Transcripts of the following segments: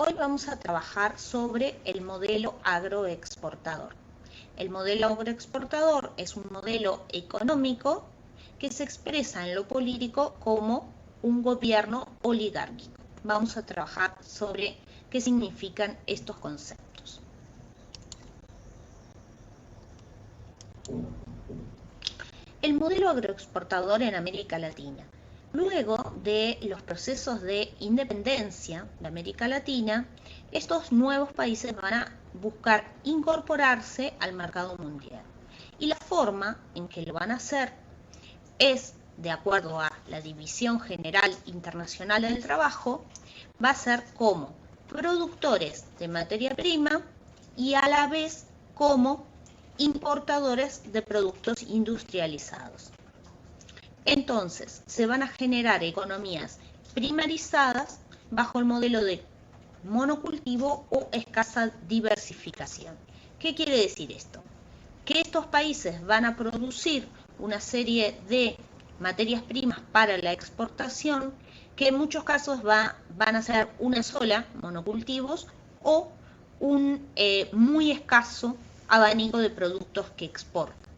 Hoy vamos a trabajar sobre el modelo agroexportador. El modelo agroexportador es un modelo económico que se expresa en lo político como un gobierno oligárquico. Vamos a trabajar sobre qué significan estos conceptos. El modelo agroexportador en América Latina. Luego de los procesos de independencia de América Latina, estos nuevos países van a buscar incorporarse al mercado mundial. Y la forma en que lo van a hacer es, de acuerdo a la División General Internacional del Trabajo, va a ser como productores de materia prima y a la vez como importadores de productos industrializados. Entonces, se van a generar economías primarizadas bajo el modelo de monocultivo o escasa diversificación. ¿Qué quiere decir esto? Que estos países van a producir una serie de materias primas para la exportación que en muchos casos van a ser una sola, monocultivos, o un muy escaso abanico de productos que exportan.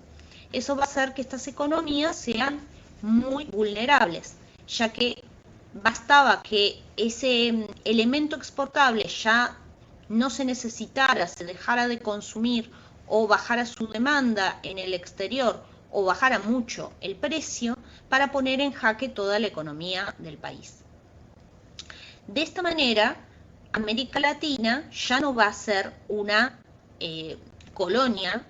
Eso va a hacer que estas economías sean muy vulnerables, ya que bastaba que ese elemento exportable ya no se necesitara, se dejara de consumir o bajara su demanda en el exterior o bajara mucho el precio para poner en jaque toda la economía del país. De esta manera, América Latina ya no va a ser una colonia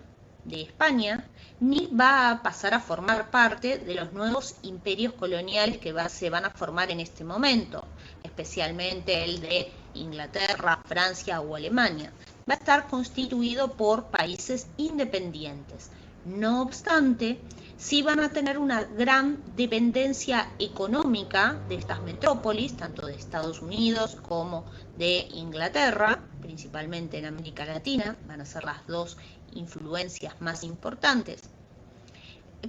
de España, ni va a pasar a formar parte de los nuevos imperios coloniales que se van a formar en este momento, especialmente el de Inglaterra, Francia o Alemania. Va a estar constituido por países independientes. No obstante, sí van a tener una gran dependencia económica de estas metrópolis, tanto de Estados Unidos como de Inglaterra, principalmente en América Latina, van a ser las dos influencias más importantes,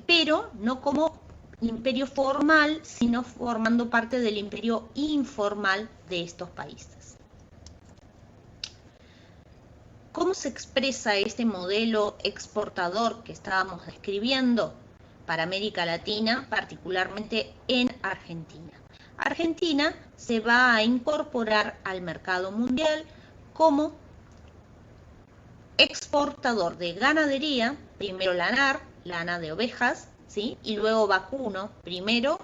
pero no como imperio formal, sino formando parte del imperio informal de estos países. ¿Cómo se expresa este modelo exportador que estábamos describiendo para América Latina, particularmente en Argentina? Argentina se va a incorporar al mercado mundial como exportador de ganadería, primero lanar, lana de ovejas, ¿sí? Y luego vacuno, primero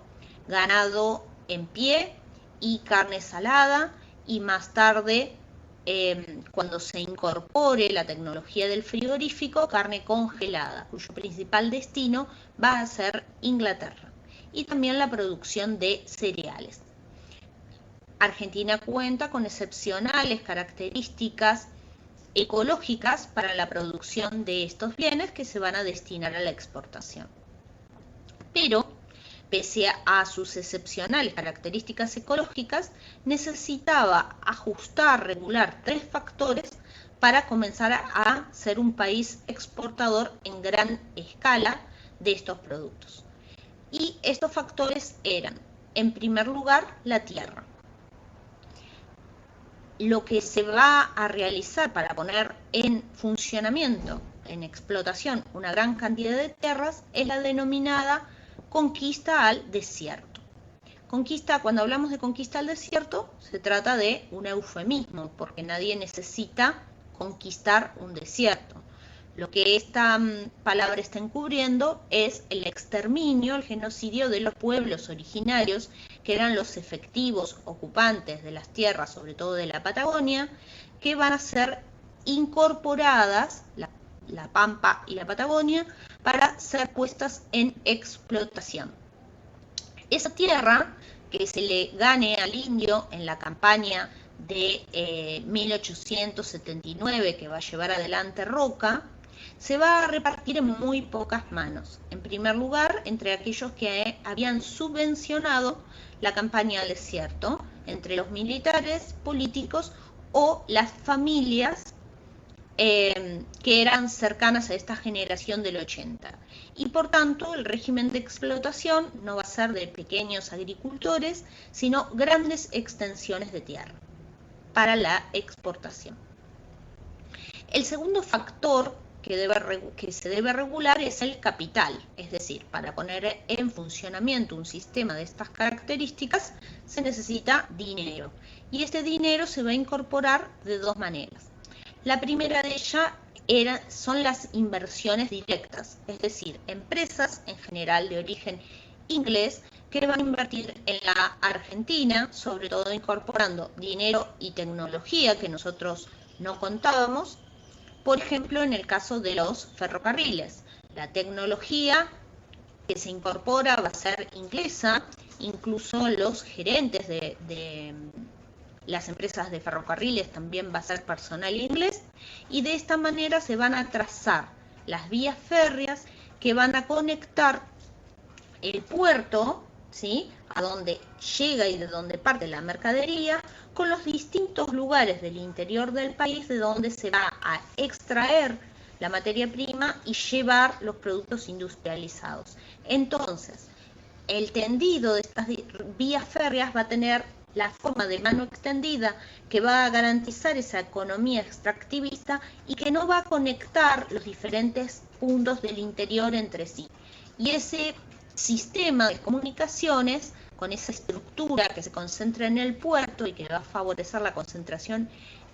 ganado en pie y carne salada, y más tarde, cuando se incorpore la tecnología del frigorífico, carne congelada, cuyo principal destino va a ser Inglaterra, y también la producción de cereales. Argentina cuenta con excepcionales características ecológicas para la producción de estos bienes que se van a destinar a la exportación. Pero, pese a sus excepcionales características ecológicas, necesitaba ajustar, regular 3 factores para comenzar a ser un país exportador en gran escala de estos productos. Y estos factores eran, en primer lugar, la tierra. Lo que se va a realizar para poner en funcionamiento, en explotación, una gran cantidad de tierras es la denominada conquista al desierto. Cuando hablamos de conquista al desierto, se trata de un eufemismo, porque nadie necesita conquistar un desierto. Lo que esta palabra está encubriendo es el exterminio, el genocidio de los pueblos originarios, que eran los efectivos ocupantes de las tierras, sobre todo de la Patagonia, que van a ser incorporadas, la Pampa y la Patagonia, para ser puestas en explotación. Esa tierra que se le gane al indio en la campaña de 1879 que va a llevar adelante Roca, se va a repartir en muy pocas manos. En primer lugar, entre aquellos que habían subvencionado la campaña al desierto, entre los militares, políticos o las familias que eran cercanas a esta generación del 80. Y por tanto, el régimen de explotación no va a ser de pequeños agricultores, sino grandes extensiones de tierra. para la exportación. El segundo factor que se debe regular es el capital, es decir, para poner en funcionamiento un sistema de estas características se necesita dinero, y este dinero se va a incorporar de dos maneras. La primera de ellas son las inversiones directas, es decir, empresas en general de origen inglés que van a invertir en la Argentina, sobre todo incorporando dinero y tecnología que nosotros no contábamos. Por ejemplo, en el caso de los ferrocarriles, la tecnología que se incorpora va a ser inglesa, incluso los gerentes de las empresas de ferrocarriles también va a ser personal inglés, y de esta manera se van a trazar las vías férreas que van a conectar el puerto, ¿sí?, a donde llega y de donde parte la mercadería, con los distintos lugares del interior del país de donde se va a extraer la materia prima y llevar los productos industrializados. Entonces, el tendido de estas vías férreas va a tener la forma de mano extendida que va a garantizar esa economía extractivista y que no va a conectar los diferentes puntos del interior entre sí. Y ese sistema de comunicaciones, con esa estructura que se concentra en el puerto y que va a favorecer la concentración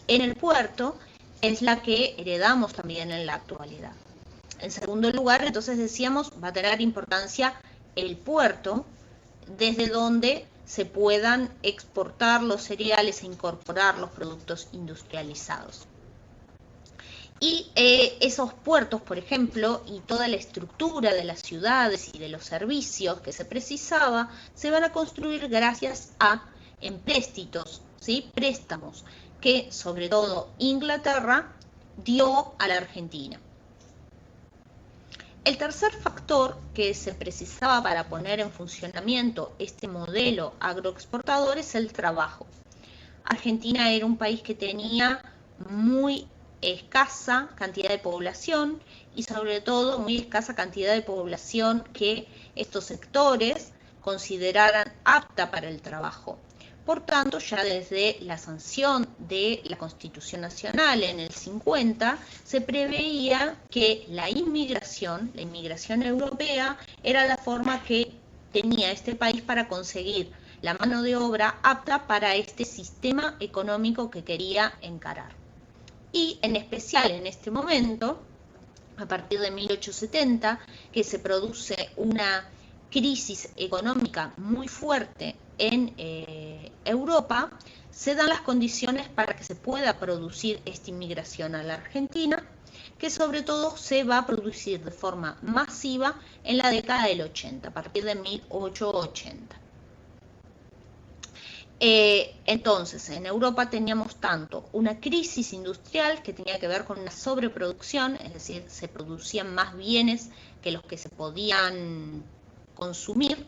en el puerto, es la que heredamos también en la actualidad. En segundo lugar, entonces decíamos, va a tener importancia el puerto, desde donde se puedan exportar los cereales e incorporar los productos industrializados. Y esos puertos, por ejemplo, y toda la estructura de las ciudades y de los servicios que se precisaba, se van a construir gracias a empréstitos, ¿sí?, préstamos, que sobre todo Inglaterra dio a la Argentina. El tercer factor que se precisaba para poner en funcionamiento este modelo agroexportador es el trabajo. Argentina era un país que tenía muy escasa cantidad de población y sobre todo muy escasa cantidad de población que estos sectores consideraran apta para el trabajo. Por tanto, ya desde la sanción de la Constitución Nacional en el 50, se preveía que la inmigración europea, era la forma que tenía este país para conseguir la mano de obra apta para este sistema económico que quería encarar. Y en especial en este momento, a partir de 1870, que se produce una crisis económica muy fuerte en Europa, se dan las condiciones para que se pueda producir esta inmigración a la Argentina, que sobre todo se va a producir de forma masiva en la década del 80, a partir de 1880. Entonces, en Europa teníamos tanto una crisis industrial que tenía que ver con una sobreproducción, es decir, se producían más bienes que los que se podían consumir,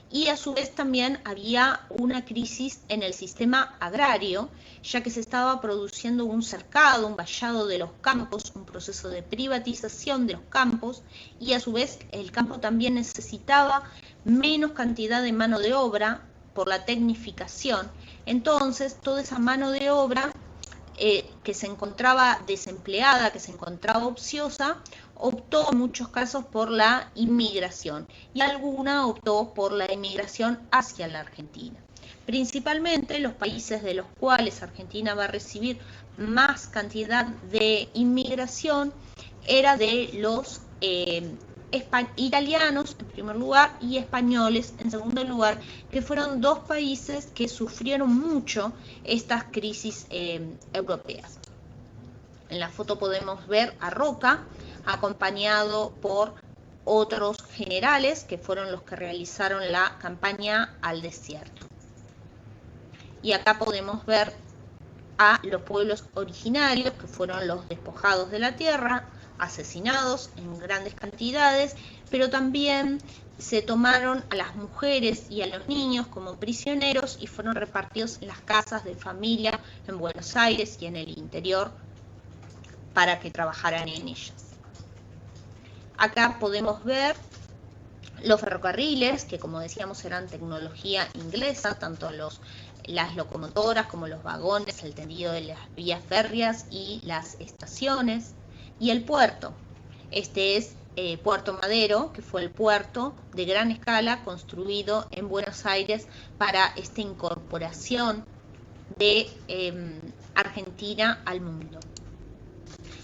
y a su vez también había una crisis en el sistema agrario, ya que se estaba produciendo un cercado, un vallado de los campos, un proceso de privatización de los campos, y a su vez el campo también necesitaba menos cantidad de mano de obra por la tecnificación. Entonces, toda esa mano de obra que se encontraba desempleada, que se encontraba ociosa, optó en muchos casos por la inmigración y alguna optó por la inmigración hacia la Argentina. Principalmente los países de los cuales Argentina va a recibir más cantidad de inmigración era de los italianos en primer lugar y españoles en segundo lugar, que fueron dos países que sufrieron mucho estas crisis europeas. En la foto podemos ver a Roca acompañado por otros generales que fueron los que realizaron la campaña al desierto. Y acá podemos ver a los pueblos originarios que fueron los despojados de la tierra, asesinados en grandes cantidades, pero también se tomaron a las mujeres y a los niños como prisioneros y fueron repartidos en las casas de familia en Buenos Aires y en el interior para que trabajaran en ellas. Acá podemos ver los ferrocarriles, que como decíamos eran tecnología inglesa, tanto los las locomotoras como los vagones, el tendido de las vías férreas y las estaciones, y el puerto. Este es Puerto Madero, que fue el puerto de gran escala construido en Buenos Aires para esta incorporación de Argentina al mundo.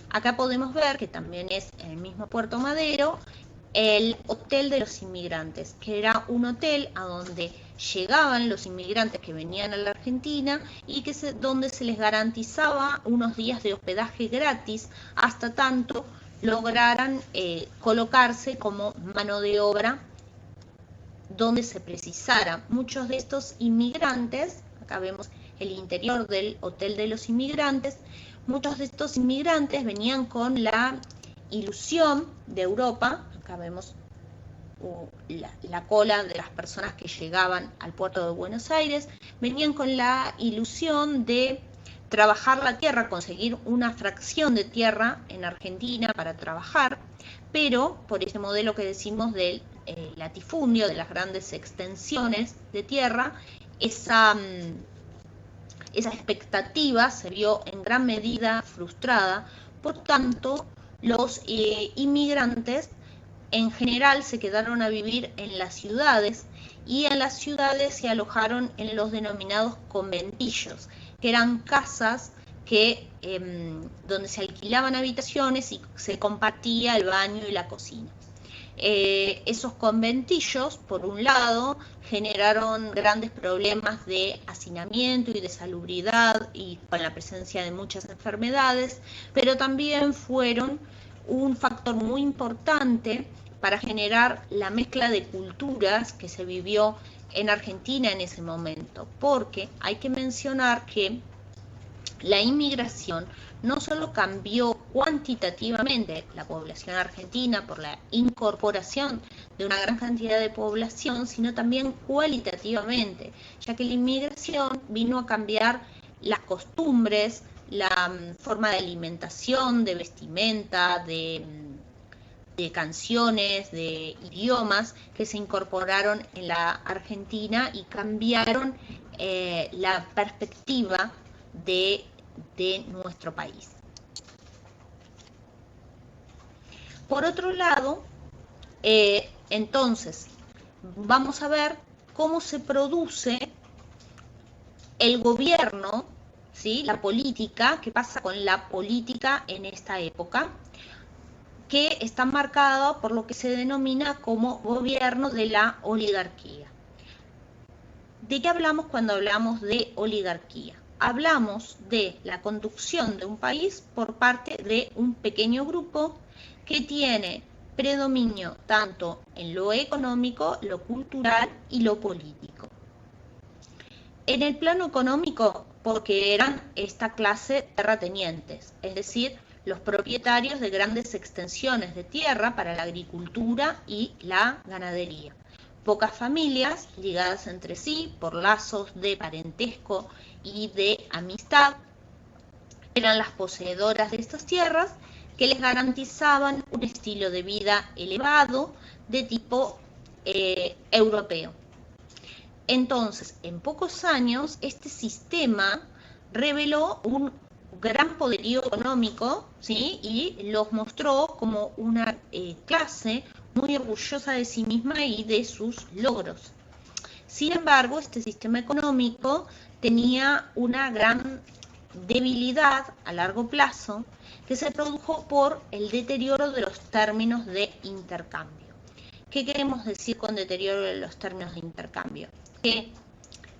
Acá podemos ver que también es en el mismo Puerto Madero el Hotel de los Inmigrantes, que era un hotel a donde llegaban los inmigrantes que venían a la Argentina y donde se les garantizaba unos días de hospedaje gratis hasta tanto lograran colocarse como mano de obra donde se precisara. Muchos de estos inmigrantes, acá vemos el interior del Hotel de los Inmigrantes, muchos de estos inmigrantes venían con la ilusión de Europa. Acá vemos la cola de las personas que llegaban al puerto de Buenos Aires, venían con la ilusión de trabajar la tierra, conseguir una fracción de tierra en Argentina para trabajar, pero por ese modelo que decimos del latifundio, de las grandes extensiones de tierra, esa expectativa se vio en gran medida frustrada. Por tanto, los inmigrantes en general se quedaron a vivir en las ciudades, y en las ciudades se alojaron en los denominados conventillos, que eran casas donde se alquilaban habitaciones y se compartía el baño y la cocina. Esos conventillos, por un lado, generaron grandes problemas de hacinamiento y de salubridad, y con la presencia de muchas enfermedades, pero también fueron un factor muy importante para generar la mezcla de culturas que se vivió en Argentina en ese momento, porque hay que mencionar que la inmigración no solo cambió cuantitativamente la población argentina por la incorporación de una gran cantidad de población, sino también cualitativamente, ya que la inmigración vino a cambiar las costumbres, la forma de alimentación, de vestimenta, de canciones, de idiomas que se incorporaron en la Argentina y cambiaron la perspectiva de nuestro país. Por otro lado, entonces, vamos a ver cómo se produce el gobierno, ¿sí? La política, qué pasa con la política en esta época, que está marcada por lo que se denomina como gobierno de la oligarquía. ¿De qué hablamos cuando hablamos de oligarquía? Hablamos de la conducción de un país por parte de un pequeño grupo que tiene predominio tanto en lo económico, lo cultural y lo político. En el plano económico, porque eran esta clase terratenientes, es decir, los propietarios de grandes extensiones de tierra para la agricultura y la ganadería. Pocas familias ligadas entre sí por lazos de parentesco y de amistad eran las poseedoras de estas tierras, que les garantizaban un estilo de vida elevado de tipo europeo. Entonces, en pocos años, este sistema reveló un gran poderío económico, ¿sí? Y los mostró como una clase muy orgullosa de sí misma y de sus logros. Sin embargo, este sistema económico tenía una gran debilidad a largo plazo, que se produjo por el deterioro de los términos de intercambio. ¿Qué queremos decir con deterioro de los términos de intercambio? Que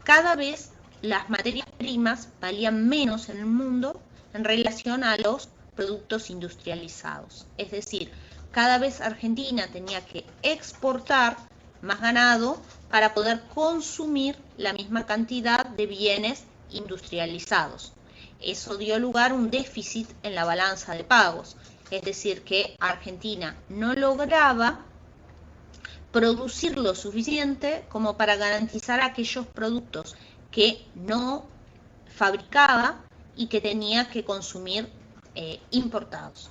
cada vez las materias primas valían menos en el mundo en relación a los productos industrializados. Es decir, cada vez Argentina tenía que exportar más ganado para poder consumir la misma cantidad de bienes industrializados. Eso dio lugar a un déficit en la balanza de pagos, es decir, que Argentina no lograba producir lo suficiente como para garantizar aquellos productos que no fabricaba y que tenía que consumir importados.